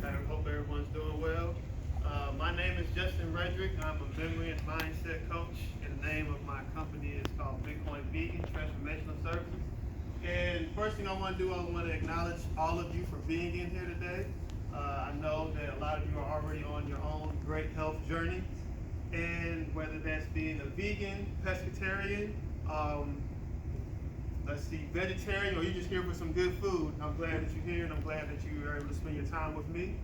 I hope everyone's doing well. My name is Justin Redrick. I'm a memory and mindset coach, and the name of my company is called Bitcoin Vegan Transformational Services. And first thing I want to do, I want to acknowledge all of you for being in here today. I know that a lot of you are already on your own great health journey, and whether that's being a vegan, pescatarian, vegetarian, or you're just here for some good food, I'm glad that you're here, and I'm glad that you are able to spend your time with me.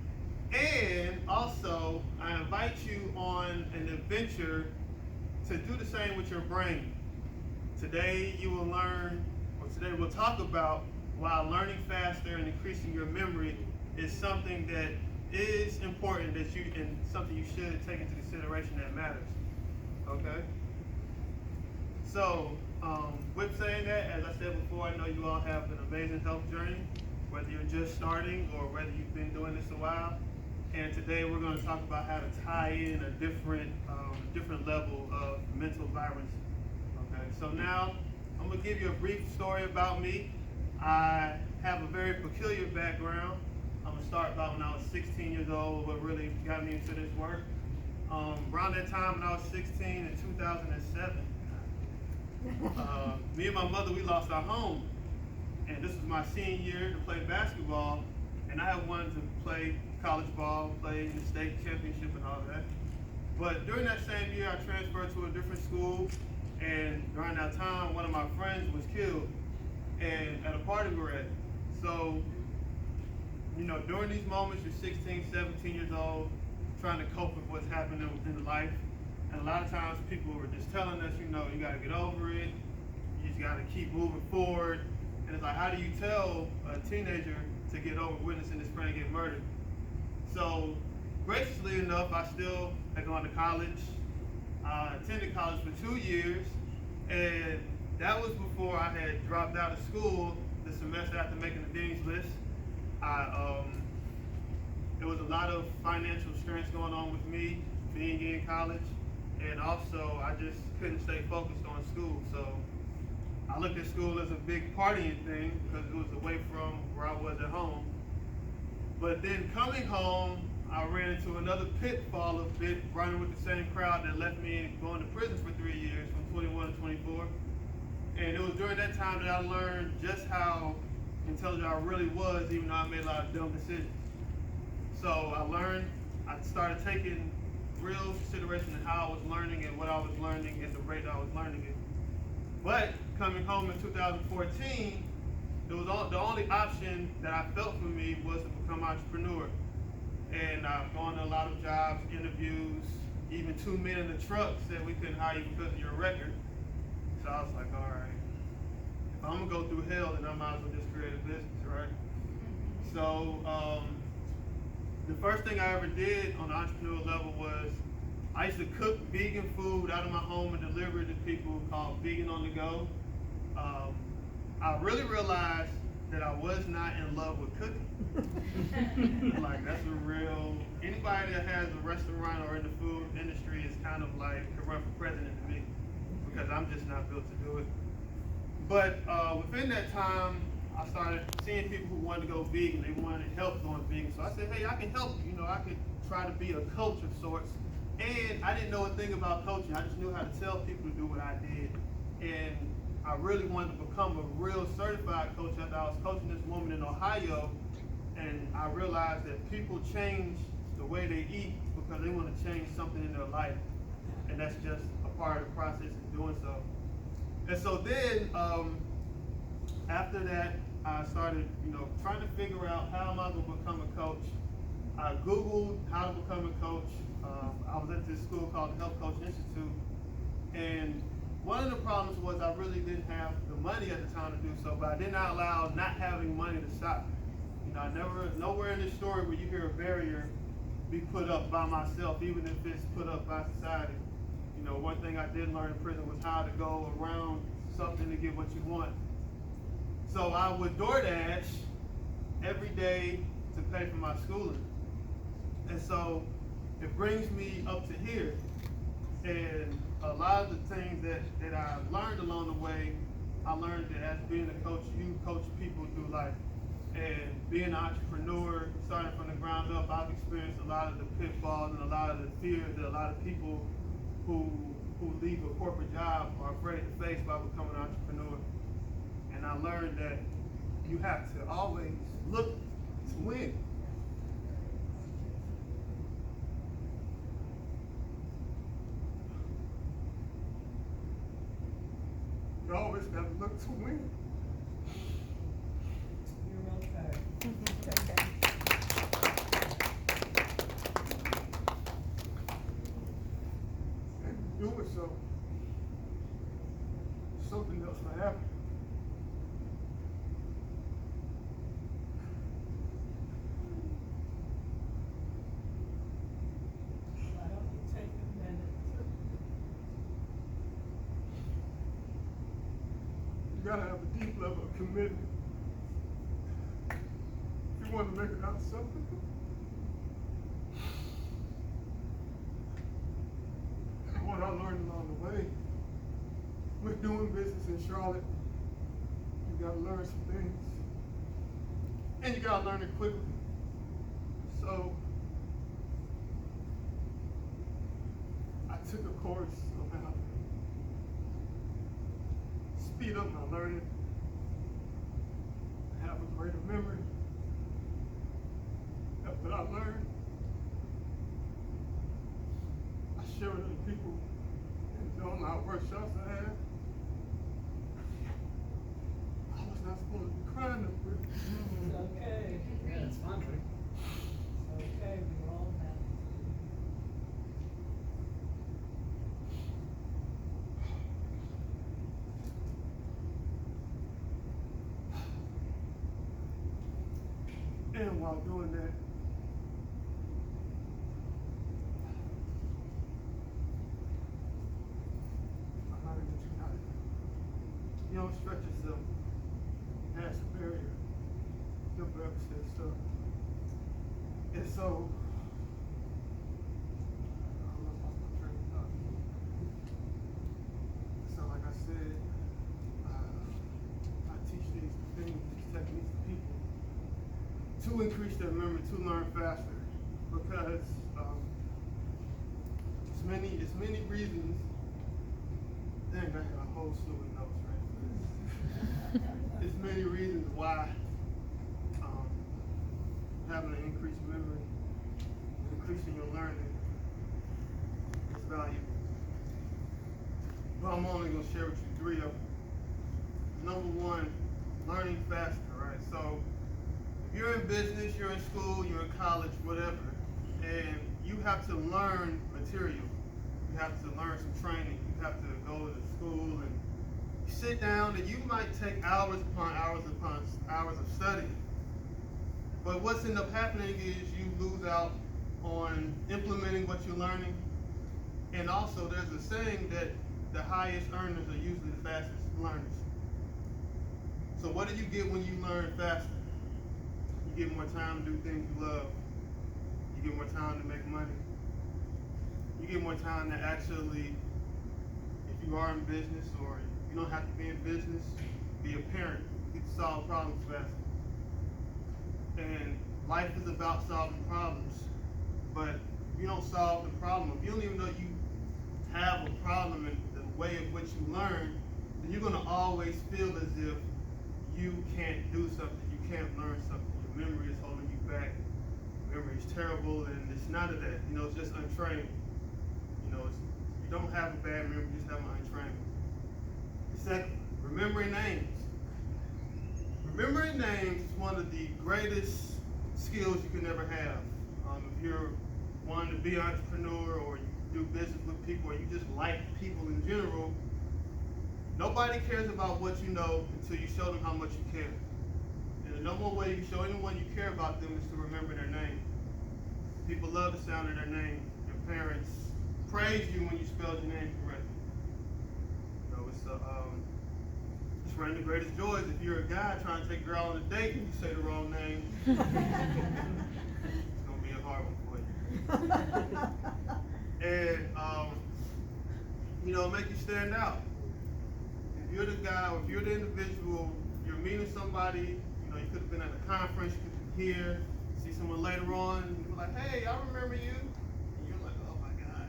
And also, I invite you on an adventure to do the same with your brain. Today you will learn, or today we'll talk about why learning faster and increasing your memory is something that is important and something you should take into consideration that matters. Okay? So, with saying that, as I said before, I know you all have an amazing health journey, whether you're just starting or whether you've been doing this a while. And today we're going to talk about how to tie in a different level of mental vibrancy. Okay, so now I'm going to give you a brief story about me. I have a very peculiar background. I'm going to start about when I was 16 years old, what really got me into this work. Around that time when I was 16 in 2007, me and my mother, we lost our home, and this was my senior year to play basketball, and I had wanted to play college ball, play in the state championship and all of that. But during that same year, I transferred to a different school, and during that time, one of my friends was killed, and at a party we were at. So, during these moments, you're 16, 17 years old, trying to cope with what's happening in life. And a lot of times people were just telling us, you got to get over it. You just got to keep moving forward. And it's like, how do you tell a teenager to get over witnessing his friend get murdered? So, graciously enough, I still had gone to college. I attended college for 2 years. And that was before I had dropped out of school the semester after making the dean's list. There was a lot of financial stress going on with me being in college. And also, I just couldn't stay focused on school. So I looked at school as a big partying thing because it was away from where I was at home. But then coming home, I ran into another pitfall of running with the same crowd that left me going to prison for 3 years, from 21 to 24. And it was during that time that I learned just how intelligent I really was, even though I made a lot of dumb decisions. So I started taking real consideration in how I was learning and what I was learning and the rate I was learning it. But coming home in 2014, the only option that I felt for me was to become an entrepreneur. And I've gone to a lot of jobs, interviews, even 2 men in the truck said we couldn't hire you because of your record. So I was like, all right, if I'm gonna go through hell, then I might as well just create a business, right? So the first thing I ever did on the entrepreneurial level was I used to cook vegan food out of my home and deliver it to people, called Vegan on the Go. I really realized that I was not in love with cooking. Like, that's anybody that has a restaurant or in the food industry is kind of like to run for president to me, because I'm just not built to do it. But within that time, I started seeing people who wanted to go vegan. They wanted help going vegan. So I said, hey, I can help you. I could try to be a coach of sorts. And I didn't know a thing about coaching. I just knew how to tell people to do what I did. And I really wanted to become a real certified coach after I was coaching this woman in Ohio. And I realized that people change the way they eat because they want to change something in their life. And that's just a part of the process of doing so. And so then, after that, I started, trying to figure out how am I going to become a coach. I Googled how to become a coach. I was at this school called the Health Coach Institute, and one of the problems was I really didn't have the money at the time to do so, but I did not allow not having money to stop me. Nowhere in this story where you hear a barrier be put up by myself, even if it's put up by society. One thing I did learn in prison was how to go around something to get what you want. So I would DoorDash every day to pay for my schooling. And so it brings me up to here. And a lot of the things that I learned along the way, I learned that as being a coach, you coach people through life. And being an entrepreneur, starting from the ground up, I experienced a lot of the pitfalls and a lot of the fears that a lot of people who leave a corporate job are afraid to face by becoming an entrepreneur. And I learned that you have to always look to win. You always have to look to win. You're okay. And doing so, something else will happen. Why don't you take a minute You gotta have a deep level of commitment if you want to make it out of something. And what I learned along the way with doing business in Charlotte, you gotta learn some things. And you gotta learn it quickly. So I took a course on how to speed up my learning, have a greater memory of what I learned. I share with other people and tell them how workshops I had. I was not supposed to be crying up here. It's okay. Yeah, it's fun. It's okay, we all have. And while doing that, I'm not even too tired. You don't stretch yourself past the barrier. You'll forever stay stuck. And so, I lost my train of thought. So like I said, I teach these things, these techniques to people to increase their memory, to learn faster, because it's many reasons. Dang, I got a whole slew of notes right there. There's many reasons why having an increased memory, increasing your learning is valuable. But I'm only going to share with you 3 of them. Number 1, learning faster, right? So if you're in business, you're in school, you're in college, whatever, and you have to learn material. You have to learn some training. You have to go to school and sit down, and you might take hours upon hours of study. But what's end up happening is you lose out on implementing what you're learning. And also there's a saying that the highest earners are usually the fastest learners. So what do you get when you learn faster? You get more time to do things you love. You get more time to make money. You get more time to actually, if you are in business or you don't have to be in business, be a parent. You can solve problems faster. And life is about solving problems. But if you don't solve the problem, if you don't even know you have a problem in the way in which you learn, then you're going to always feel as if you can't do something, you can't learn something. Your memory is holding you back. Your memory is terrible, and it's none of that. You know, it's just untrained. You know, you don't have a bad memory, you just have an untrained. Second, remembering names. Remembering names is one of the greatest skills you can ever have. If you're wanting to be an entrepreneur or you do business with people or you just like people in general, nobody cares about what you know until you show them how much you care. And the number one way you show anyone you care about them is to remember their name. People love the sound of their name. Your parents praise you when you spelled your name correctly. So it's one of the greatest joys. If you're a guy trying to take a girl on a date and you say the wrong name, it's gonna be a hard one for you. And you know, make you stand out. If you're the guy or if you're the individual, you're meeting somebody, you know, you could have been at a conference, you could be here, see someone later on, and you're like, hey, I remember you. And you're like, oh my God,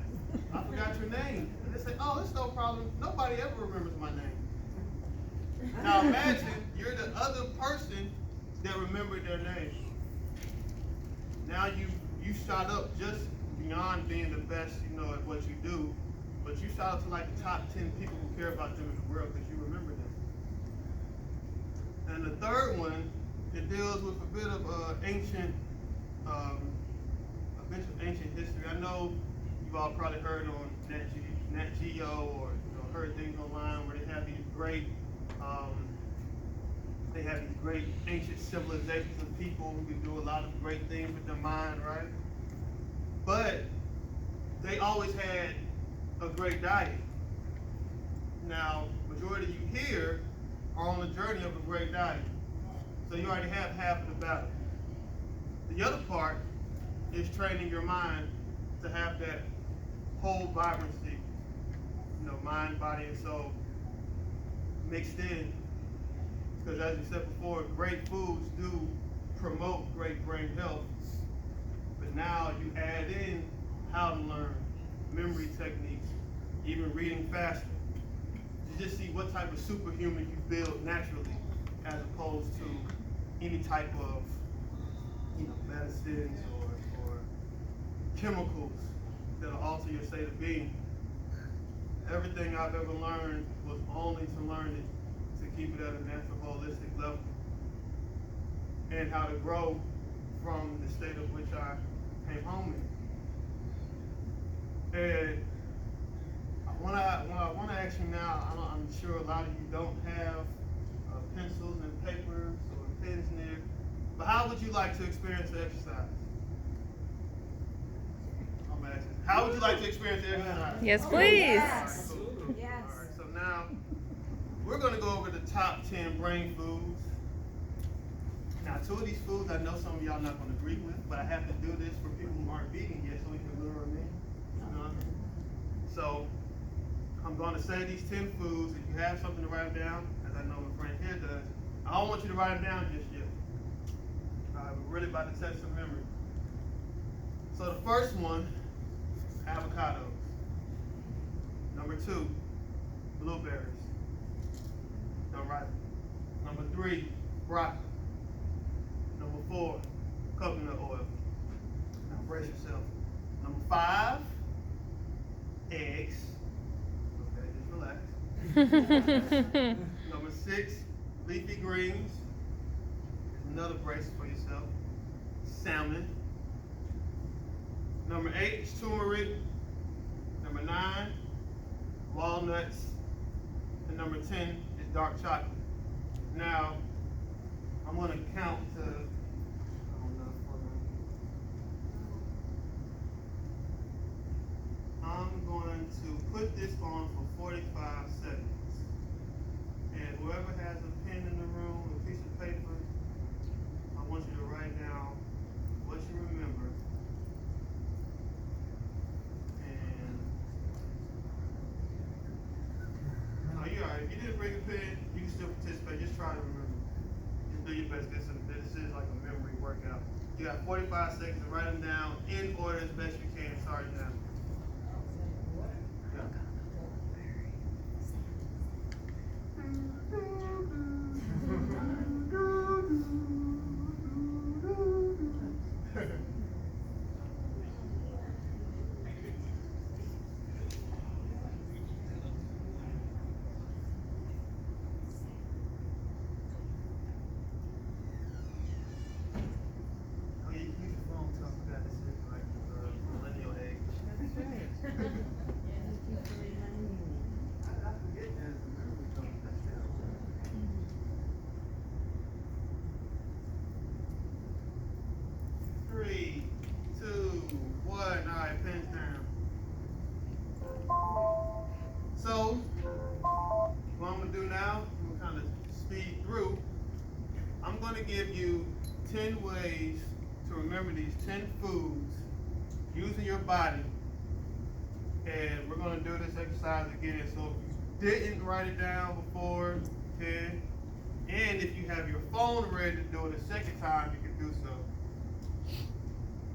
I forgot your name. And they say, oh, it's no problem. Nobody ever remembers my name. Now imagine you're the other person that remembered their name. Now you shot up just beyond being the best, at what you do, but you shot up to like the top 10 people who care about them in the world because you remember them. And the third one, it deals with a bit of ancient history. I know you've all probably heard on Nat Geo or heard things online where they have these great ancient civilizations of people who can do a lot of great things with their mind, right? But they always had a great diet. Now, majority of you here are on the journey of a great diet. So you already have half of the battle. The other part is training your mind to have that whole vibrancy, mind, body, and soul mixed in. Because as you said before, great foods do promote great brain health. But now you add in how to learn, memory techniques, even reading faster. You just see what type of superhuman you build naturally, as opposed to any type of, medicines or chemicals that'll alter your state of being. Everything I've ever learned was only to learn it, to keep it at a natural, holistic level, and how to grow from the state of which I came home in. And when I want to ask you now, I'm sure a lot of you don't have pencils and papers or pens near, but how would you like to experience the exercise? I'm asking. How would you like to experience the exercise? Yes, please. Yes. All right, cool. Yes. All right, so now we're going to go over the top 10 brain foods. Now, 2 of these foods I know some of y'all not going to agree with, but I have to do this for people who aren't vegan yet so we can lure them in. So I'm going to say these 10 foods. If you have something to write them down, as I know my friend here does, I don't want you to write them down just yet. We're really about to test some memory. So the first one, avocados. Number 2, blueberries. Don't write it. Number 3, broccoli. Number 4, coconut oil. Now brace yourself. Number 5, eggs. Okay, just relax. Number 6, leafy greens. Another brace for yourself. Salmon. Number 8 is turmeric. Number 9, walnuts. And number 10 is dark chocolate. Now, I'm going to count to, I'm going to put this on for 45 seconds. And whoever has a pen in the room, a piece of paper, I want you to write down what you remember. And, no, you're all right. If you didn't bring a pen, you can still participate. Just try to remember. Just do your best. This is like a memory workout. You got 45 seconds to write them down in order as best you can. Start now. So, what I'm going to do now, I'm going to kind of speed through. I'm going to give you 10 ways to remember these 10 foods using your body. And we're going to do this exercise again. So if you didn't write it down before, you can. And if you have your phone ready to do it a second time, you can do so.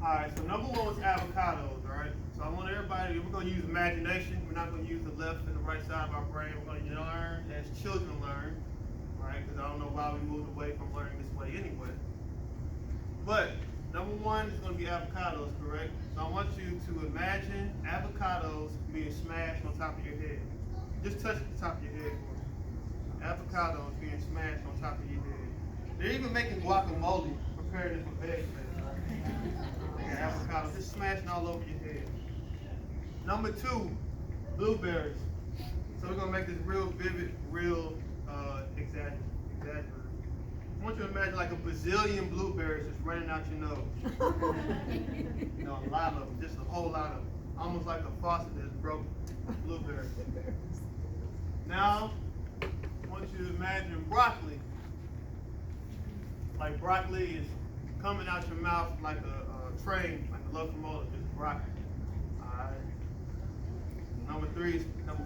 Alright, so number one was avocados, alright? So I want everybody, we're gonna use imagination. We're not gonna use the left and the right side of our brain. We're gonna learn as children learn, right? Because I don't know why we moved away from learning this way anyway. But number one is gonna be avocados, correct? So I want you to imagine avocados being smashed on top of your head. Just touch the top of your head for me. Avocados being smashed on top of your head. They're even making guacamole, preparing it for VegFest. Avocados just smashing all over your head. Number two, blueberries. So we're gonna make this real vivid, real exaggerated. I want you to imagine like a bazillion blueberries just running out your nose. You know, a lot of them, just a whole lot of them. Almost like a faucet that's broken. Blueberries. Now, I want you to imagine broccoli. Like broccoli is coming out your mouth like a train, like a locomotive, just broccoli. Alright. Number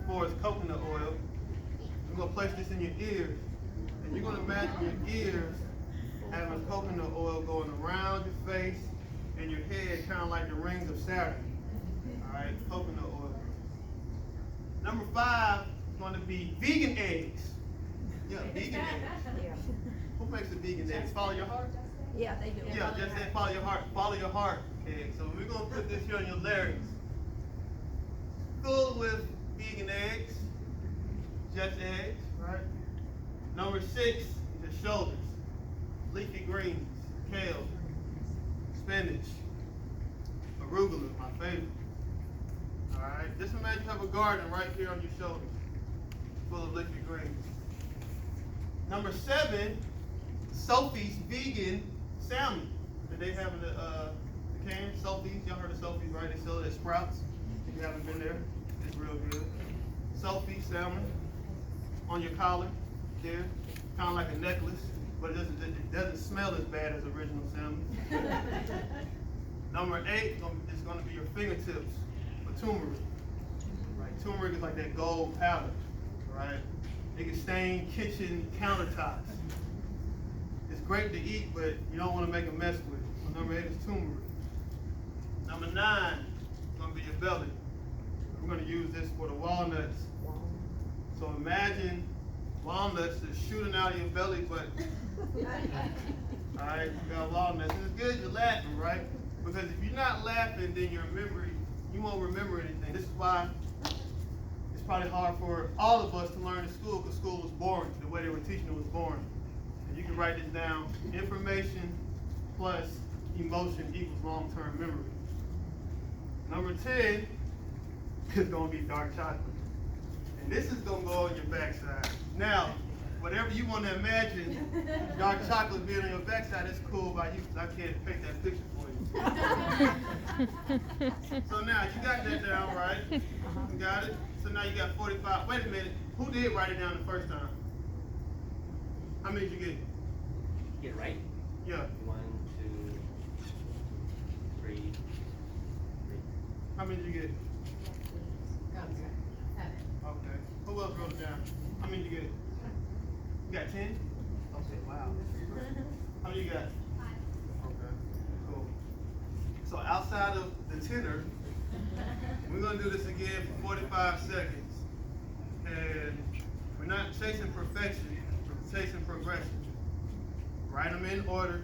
four is coconut oil. We're gonna place this in your ears. And you're gonna imagine your ears having coconut oil going around your face and your head kind of like the rings of Saturn. Alright, coconut oil. Number five is gonna be vegan eggs. Yeah, vegan eggs. Who makes the vegan eggs? Follow your heart? Yeah, they do. Yeah, just say follow your heart. Follow your heart. Okay, so we're gonna put this here on your larynx. Full with vegan eggs, just eggs, right? Number six is your shoulders. Leafy greens, kale, spinach, arugula, my favorite. All right, just imagine you have a garden right here on your shoulders, full of leafy greens. Number seven, Sophie's vegan salmon that they have in the can. Sophie's, y'all heard of Sophie's, right? They sell it at Sprouts. If you haven't been there, it's real good. Sophie's salmon on your collar, there, kind of like a necklace, but it doesn't smell as bad as original salmon. Number eight is going to be your fingertips for turmeric. Right, turmeric is like that gold powder, right? It can stain kitchen countertops. It's great to eat, but you don't want to make a mess with it. So number eight is turmeric. Number nine is going to be your belly. We're going to use this for the walnuts. So imagine walnuts just shooting out of your belly button. All right, you got walnuts. And it's good you're laughing, right? Because if you're not laughing, then you won't remember anything. This is why it's probably hard for all of us to learn in school, because school was boring. The way they were teaching it was boring. And you can write this down. Information plus emotion equals long-term memory. Number 10 is going to be dark chocolate. And this is going to go on your backside. Now, whatever you want to imagine, dark chocolate being on your backside, that's cool by you, because I can't paint that picture for you. So now, you got that down, right? You got it? So now you got 45. Wait a minute. Who did write it down the first time? How many did you get? Get it right? Yeah. 1, 2, 3. How many did you get? Okay. Who else wrote it down? How many did you get? You got 10? Okay, wow. How many you got? 5. Okay, cool. So outside of the tenor, we're gonna do this again for 45 seconds. And we're not chasing perfection, we're chasing progression. Write them in order,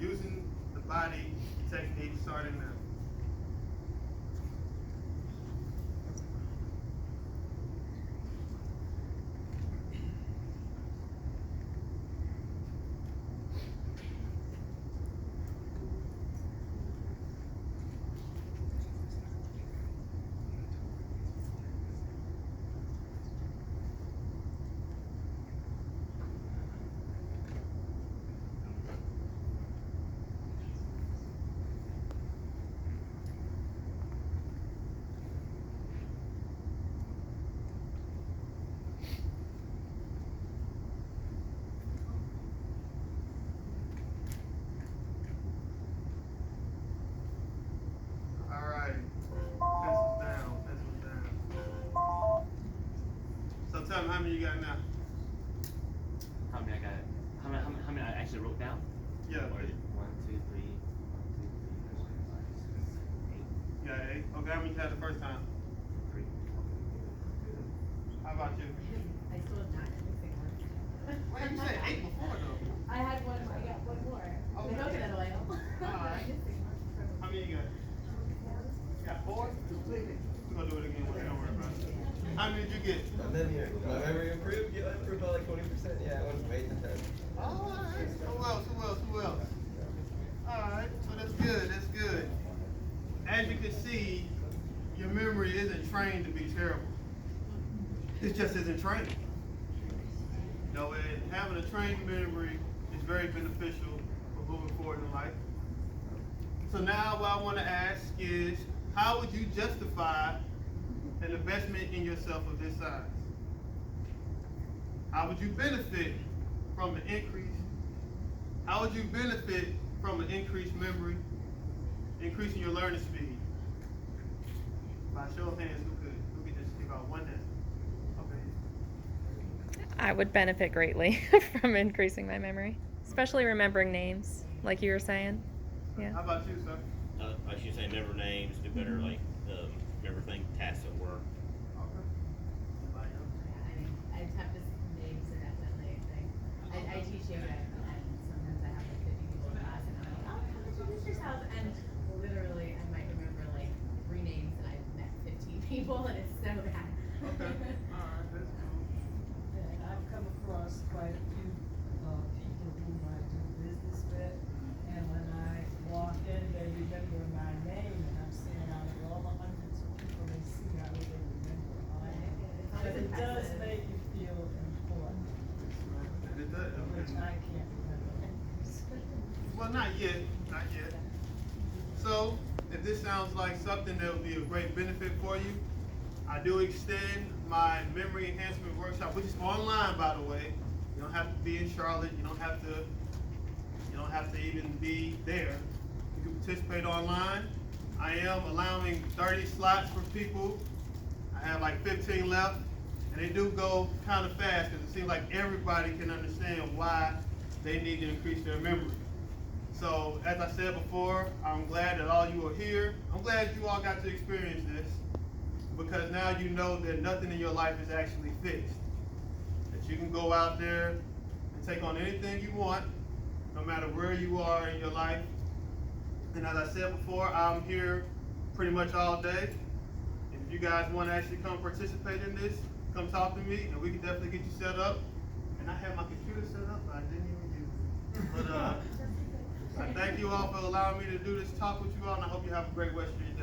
using the body technique starting now. Tell me how many you got now? How many I got? How many I actually wrote down? Yeah. Or 1, 2, 3, 1, 2, 3, 4, how many you had the first time? 3. How about you? I still have not had the same one. Wait, you said 8 before though. I had one, I got one more. Okay. The coconut oil. Alright. How many you got? You got 4? We're gonna do it again. Don't worry about it. How many did you get? My memory improved. Yeah, I improved by like 20%. Yeah, I went from 8 to 10. Alright. Who else? Alright, so that's good, that's good. As you can see, your memory isn't trained to be terrible. It just isn't trained. You know, and having a trained memory is very beneficial for moving forward in life. So now what I want to ask is, how would you justify an investment in yourself of this size? How would you benefit from an increase? How would you benefit from an increased memory, increasing your learning speed? By show of hands, who could just give out one hand? Okay. I would benefit greatly from increasing my memory, especially remembering names, like you were saying. Yeah. How about you, sir? I should say remember names, do better, like, remember things, tasks at work. Okay. Anybody else? I mean, I have to names are definitely a thing. I teach yoga and sometimes I have like 50 people in class and I'm like, oh, come introduce yourself. And literally I might remember like 3 names and I've met 15 people and it's so bad. Okay. Alright, that's cool. And I've come across quite a few, people whom I do business with, and when I walk in, they remember my name, and I'm saying out of all the hundreds of people they see, how do they remember my name? But it does make you feel important, And it does. which I can't remember. Well, not yet, not yet. So, if this sounds like something that would be a great benefit for you, I do extend my memory enhancement workshop, which is online, by the way. You don't have to be in Charlotte. You don't have to even be there. You can participate online. I am allowing 30 slots for people. I have like 15 left, and they do go kind of fast because it seems like everybody can understand why they need to increase their memory. So, as I said before, I'm glad that all you are here. I'm glad you all got to experience this, because now you know that nothing in your life is actually fixed. That you can go out there and take on anything you want, no matter where you are in your life. And as I said before, I'm here pretty much all day. If you guys want to actually come participate in this, come talk to me, and we can definitely get you set up. And I have my computer set up, but I didn't even use it. But I thank you all for allowing me to do this talk with you all, and I hope you have a great rest of your day.